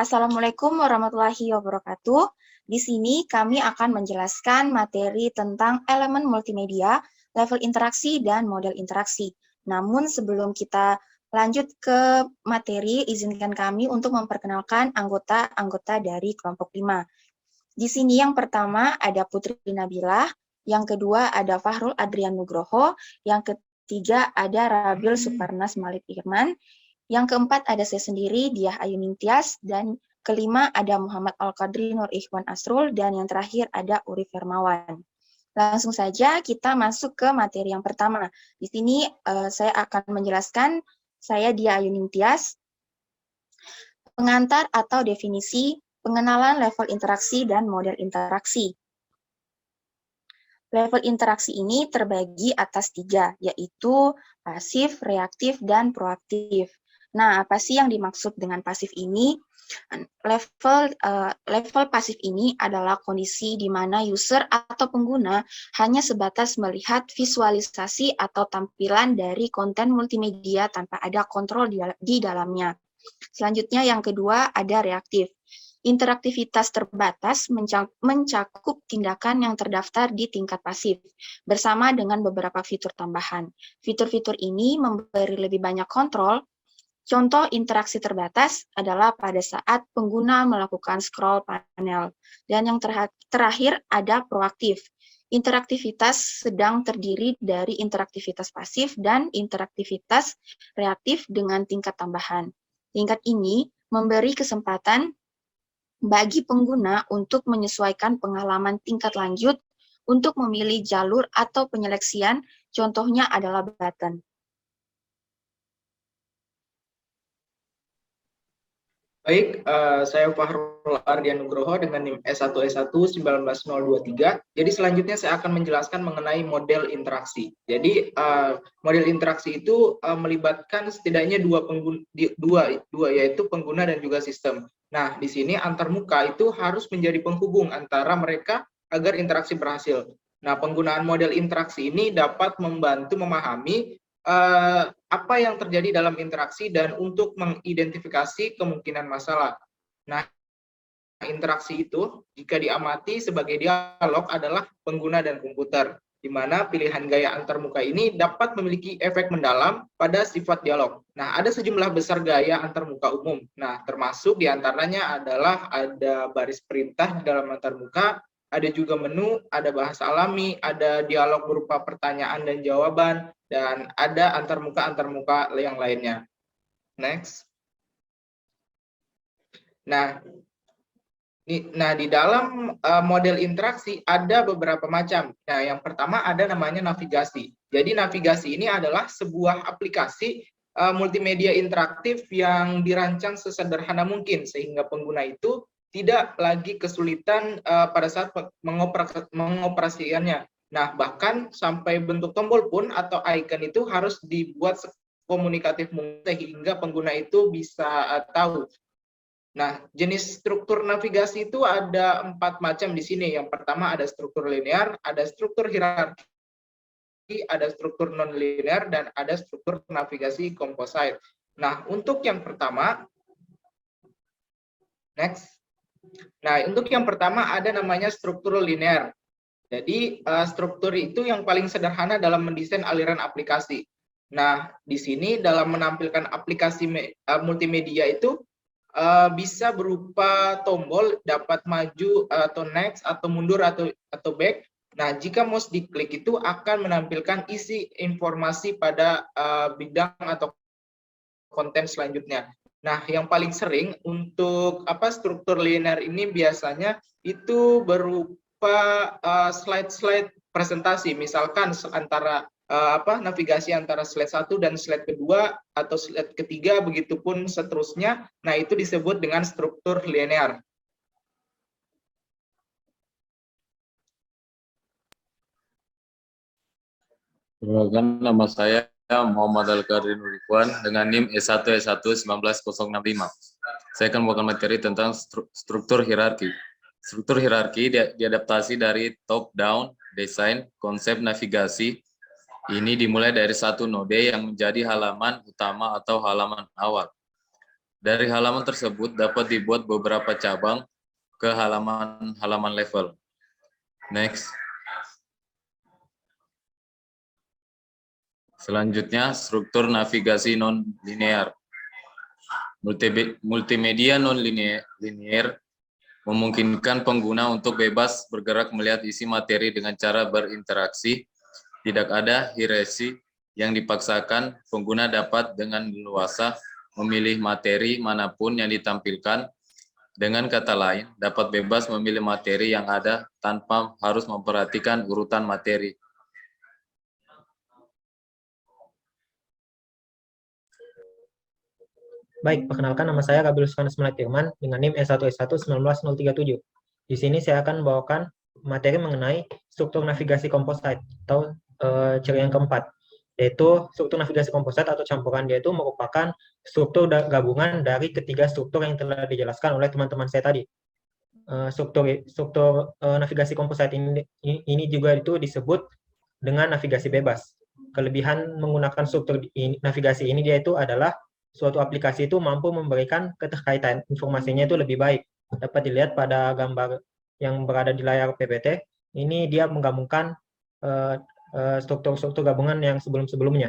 Assalamualaikum warahmatullahi wabarakatuh. Di sini kami akan menjelaskan materi tentang elemen multimedia, level interaksi, dan model interaksi. Namun sebelum kita lanjut ke materi, izinkan kami untuk memperkenalkan anggota-anggota dari kelompok 5. Di sini yang pertama ada Putri Nabilah, yang kedua ada Fahrul Adrian Nugroho, yang ketiga ada Rabil Suparnas Malik Irman, yang keempat ada saya sendiri, Diah Ayu Ningtyas, dan kelima ada Muhammad Al-Qadri Nur Ikhwan Asrul, dan yang terakhir ada Uri Firmawan. Langsung saja kita masuk ke materi yang pertama. Di sini saya akan menjelaskan, saya Diah Ayu Ningtyas, pengantar atau definisi pengenalan level interaksi dan model interaksi. Level interaksi ini terbagi atas 3, yaitu pasif, reaktif, dan proaktif. Nah, apa sih yang dimaksud dengan pasif ini? Level pasif ini adalah kondisi di mana user atau pengguna hanya sebatas melihat visualisasi atau tampilan dari konten multimedia tanpa ada kontrol di dalamnya. Selanjutnya yang kedua ada reaktif. Interaktivitas terbatas mencakup tindakan yang terdaftar di tingkat pasif, bersama dengan beberapa fitur tambahan. Fitur-fitur ini memberi lebih banyak kontrol. Contoh interaksi terbatas adalah pada saat pengguna melakukan scroll panel. Dan yang terakhir ada proaktif. Interaktivitas sedang terdiri dari interaktivitas pasif dan interaktivitas reaktif dengan tingkat tambahan. Tingkat ini memberi kesempatan bagi pengguna untuk menyesuaikan pengalaman tingkat lanjut untuk memilih jalur atau penyeleksian, contohnya adalah button. Baik, saya Fahrul Ardian Nugroho dengan NIM S1S1 19023. Jadi selanjutnya saya akan menjelaskan mengenai model interaksi. Jadi model interaksi itu melibatkan setidaknya dua yaitu pengguna dan juga sistem. Nah, di sini antarmuka itu harus menjadi penghubung antara mereka agar interaksi berhasil. Nah, penggunaan model interaksi ini dapat membantu memahami apa yang terjadi dalam interaksi dan untuk mengidentifikasi kemungkinan masalah. Nah, interaksi itu jika diamati sebagai dialog adalah pengguna dan komputer, di mana pilihan gaya antarmuka ini dapat memiliki efek mendalam pada sifat dialog. Nah, ada sejumlah besar gaya antarmuka umum. Nah, termasuk diantaranya adalah ada baris perintah di dalam antarmuka, ada juga menu, ada bahasa alami, ada dialog berupa pertanyaan dan jawaban, dan ada antarmuka-antarmuka yang lainnya. Next. Nah, di dalam model interaksi ada beberapa macam. Nah, yang pertama ada namanya navigasi. Jadi navigasi ini adalah sebuah aplikasi multimedia interaktif yang dirancang sesederhana mungkin sehingga pengguna itu tidak lagi kesulitan pada saat mengoperasikannya. Nah, bahkan sampai bentuk tombol pun atau icon itu harus dibuat komunikatif mungkin sehingga pengguna itu bisa tahu. Nah, jenis struktur navigasi itu ada 4 macam di sini. Yang pertama ada struktur linear, ada struktur hierarki, ada struktur non-linear, dan ada struktur navigasi composite. Nah, untuk yang pertama, next. Nah, untuk yang pertama ada namanya struktur linear. Jadi, struktur itu yang paling sederhana dalam mendesain aliran aplikasi. Nah, di sini dalam menampilkan aplikasi multimedia itu bisa berupa tombol dapat maju atau next atau mundur atau back. Nah, jika mouse diklik itu akan menampilkan isi informasi pada bidang atau konten selanjutnya. Nah, yang paling sering untuk struktur linear ini biasanya itu berupa slide-slide presentasi, misalkan antara navigasi antara slide 1 dan slide kedua atau slide ketiga, begitupun seterusnya. Nah, itu disebut dengan struktur linear. Perkenalkan, nama saya Muhammad Al-Qadri Nur Ikhwan dengan NIM S1S1 19065. Saya akan membawakan materi tentang struktur hierarki. Struktur hierarki diadaptasi dari top-down desain konsep navigasi. Ini dimulai dari satu node yang menjadi halaman utama atau halaman awal. Dari halaman tersebut dapat dibuat beberapa cabang ke halaman level. Next. Selanjutnya, struktur navigasi non-linear. Multimedia non-linear memungkinkan pengguna untuk bebas bergerak melihat isi materi dengan cara berinteraksi. Tidak ada hierarki yang dipaksakan, pengguna dapat dengan leluasa memilih materi manapun yang ditampilkan. Dengan kata lain, dapat bebas memilih materi yang ada tanpa harus memperhatikan urutan materi. Baik, perkenalkan nama saya Gabriel Sukanas Melati-Irman dengan NIM S1S1-19037. Di sini saya akan membawakan materi mengenai struktur navigasi komposit atau ciri yang keempat, yaitu struktur navigasi komposit atau campuran. Dia itu merupakan struktur gabungan dari ketiga struktur yang telah dijelaskan oleh teman-teman saya tadi. Struktur navigasi komposit ini juga itu disebut dengan navigasi bebas. Kelebihan menggunakan struktur navigasi ini dia itu adalah suatu aplikasi itu mampu memberikan keterkaitan informasinya itu lebih baik. Dapat dilihat pada gambar yang berada di layar PPT, ini dia menggabungkan struktur-struktur gabungan yang sebelum-sebelumnya.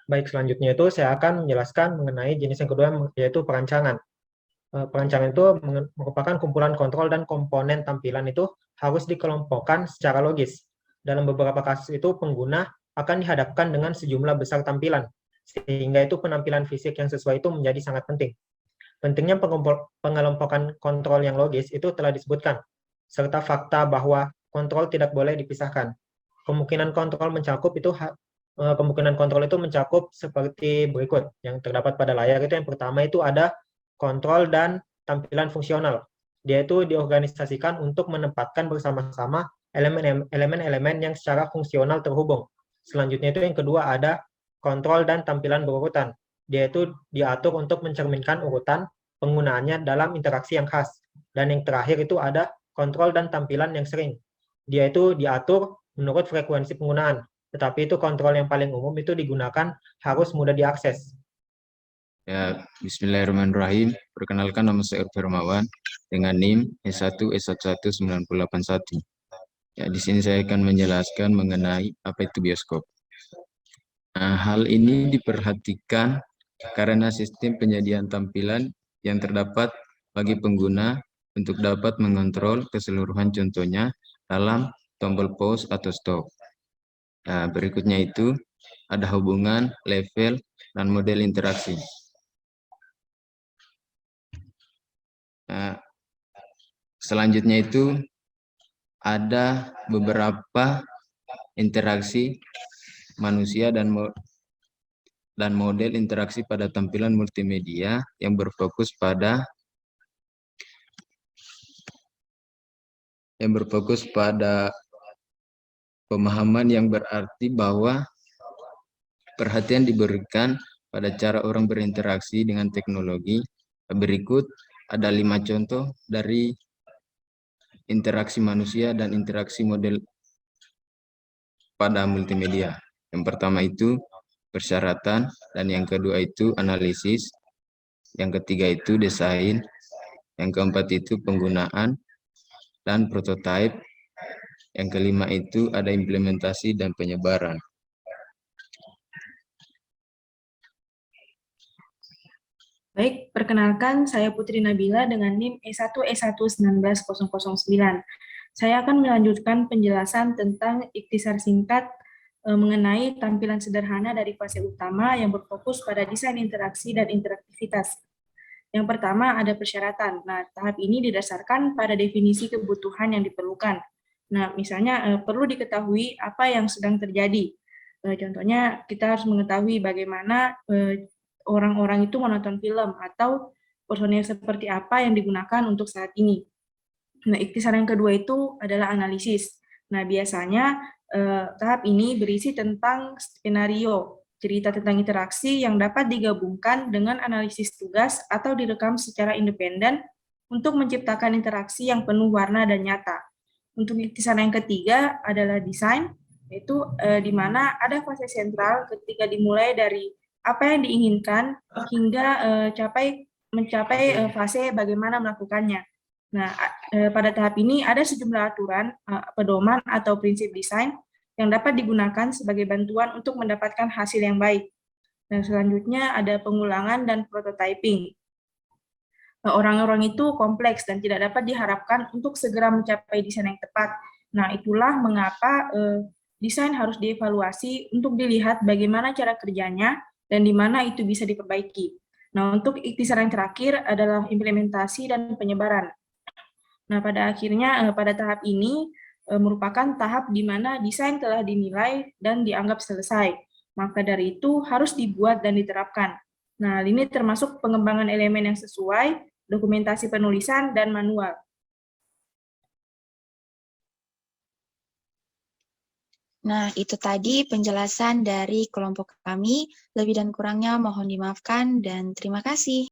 Baik, selanjutnya itu saya akan menjelaskan mengenai jenis yang kedua, yaitu perancangan. Perancangan itu merupakan kumpulan kontrol dan komponen tampilan itu harus dikelompokkan secara logis. Dalam beberapa kasus itu pengguna akan dihadapkan dengan sejumlah besar tampilan, sehingga itu penampilan fisik yang sesuai itu menjadi sangat penting. Pentingnya pengelompokan kontrol yang logis itu telah disebutkan, serta fakta bahwa kontrol tidak boleh dipisahkan. Kemungkinan kontrol itu mencakup seperti berikut, yang terdapat pada layar itu. Yang pertama itu ada kontrol dan tampilan fungsional. Dia itu diorganisasikan untuk menempatkan bersama-sama elemen-elemen yang secara fungsional terhubung. Selanjutnya itu yang kedua ada kontrol dan tampilan berurutan. Dia itu diatur untuk mencerminkan urutan penggunaannya dalam interaksi yang khas. Dan yang terakhir itu ada kontrol dan tampilan yang sering. Dia itu diatur menurut frekuensi penggunaan. Tetapi itu kontrol yang paling umum itu digunakan harus mudah diakses. Ya, bismillahirrahmanirrahim. Perkenalkan, nama saya Urfi Hermawan dengan NIM S1S11981. Ya, di sini saya akan menjelaskan mengenai apa itu bioskop. Nah, hal ini diperhatikan karena sistem penyediaan tampilan yang terdapat bagi pengguna untuk dapat mengontrol keseluruhan contohnya dalam tombol pause atau stop. Nah, berikutnya itu ada hubungan, level, dan model interaksi. Nah, selanjutnya itu ada beberapa interaksi manusia dan model interaksi pada tampilan multimedia yang berfokus pada pemahaman yang berarti bahwa perhatian diberikan pada cara orang berinteraksi dengan teknologi. Berikut ada 5 contoh dari interaksi manusia dan interaksi model pada multimedia. Yang pertama itu persyaratan, dan yang kedua itu analisis, yang ketiga itu desain, yang keempat itu penggunaan dan prototipe, yang kelima itu ada implementasi dan penyebaran. Baik, perkenalkan saya Putri Nabila dengan NIM E1S1-19009. Saya akan melanjutkan penjelasan tentang ikhtisar singkat mengenai tampilan sederhana dari fase utama yang berfokus pada desain interaksi dan interaktivitas. Yang pertama ada persyaratan. Nah, tahap ini didasarkan pada definisi kebutuhan yang diperlukan. Nah, misalnya perlu diketahui apa yang sedang terjadi. Contohnya kita harus mengetahui bagaimana orang-orang itu menonton film atau personil seperti apa yang digunakan untuk saat ini. Nah, ikhtisar yang kedua itu adalah analisis. Nah, biasanya tahap ini berisi tentang skenario, cerita tentang interaksi yang dapat digabungkan dengan analisis tugas atau direkam secara independen untuk menciptakan interaksi yang penuh warna dan nyata. Untuk ikhtisar yang ketiga adalah desain. yaitu di mana ada fase sentral ketika dimulai dari apa yang diinginkan hingga mencapai fase bagaimana melakukannya. Nah, pada tahap ini ada sejumlah aturan, pedoman atau prinsip desain yang dapat digunakan sebagai bantuan untuk mendapatkan hasil yang baik. Dan selanjutnya ada pengulangan dan prototyping. Orang-orang itu kompleks dan tidak dapat diharapkan untuk segera mencapai desain yang tepat. Nah, itulah mengapa desain harus dievaluasi untuk dilihat bagaimana cara kerjanya dan di mana itu bisa diperbaiki. Nah, untuk ikhtisar yang terakhir adalah implementasi dan penyebaran. Nah, pada akhirnya pada tahap ini merupakan tahap di mana desain telah dinilai dan dianggap selesai. Maka dari itu harus dibuat dan diterapkan. Nah, ini termasuk pengembangan elemen yang sesuai, dokumentasi penulisan, dan manual. Nah, itu tadi penjelasan dari kelompok kami. Lebih dan kurangnya mohon dimaafkan dan terima kasih.